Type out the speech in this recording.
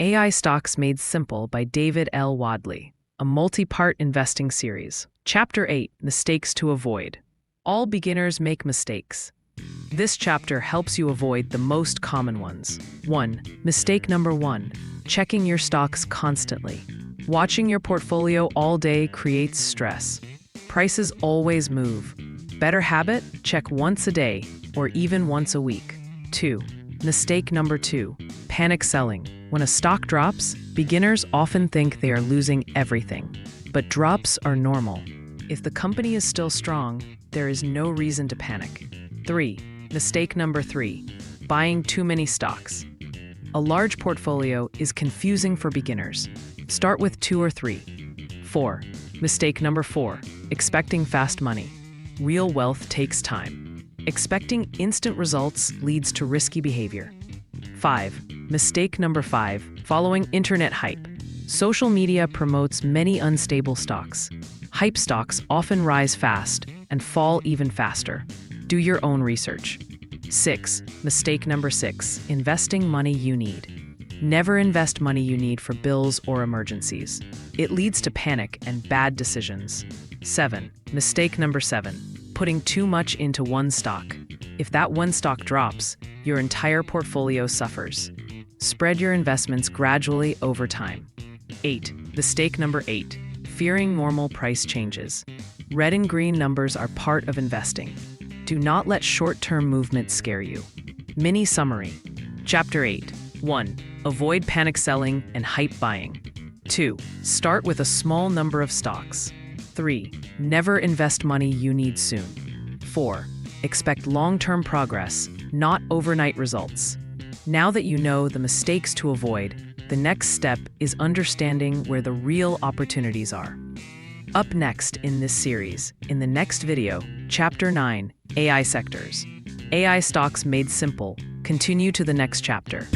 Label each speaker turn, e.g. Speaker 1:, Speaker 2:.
Speaker 1: AI Stocks Made Simple by David L. Wadley, a multi-part investing series. Chapter 8, Mistakes to Avoid. All beginners make mistakes. This chapter helps you avoid the most common ones. 1. Mistake number 1. Checking your stocks constantly. Watching your portfolio all day creates stress. Prices always move. Better habit? Check once a day or even once a week. 2. Mistake number 2. Panic selling. When a stock drops, beginners often think they are losing everything. But drops are normal. If the company is still strong, there is no reason to panic. 3. Mistake number 3. Buying too many stocks. A large portfolio is confusing for beginners. Start with 2 or 3. 4. Mistake number 4. Expecting fast money. Real wealth takes time. Expecting instant results leads to risky behavior. 5. Mistake number 5. Following internet hype. Social media promotes many unstable stocks. Hype stocks often rise fast and fall even faster. Do your own research. 6. Mistake number 6. Investing money you need. Never invest money you need for bills or emergencies. It leads to panic and bad decisions. 7. Mistake number 7. Putting too much into one stock. If that one stock drops, your entire portfolio suffers. Spread your investments gradually over time. 8. Mistake number 8. Fearing normal price changes. Red and green numbers are part of investing. Do not let short-term movements scare you. Mini summary. Chapter 8. 1. Avoid panic selling and hype buying. 2. Start with a small number of stocks. 3. Never invest money you need soon. 4. Expect long-term progress, not overnight results. Now that you know the mistakes to avoid, the next step is understanding where the real opportunities are. Up next in this series, in the next video, Chapter 9, AI Sectors. AI Stocks Made Simple. Continue to the next chapter.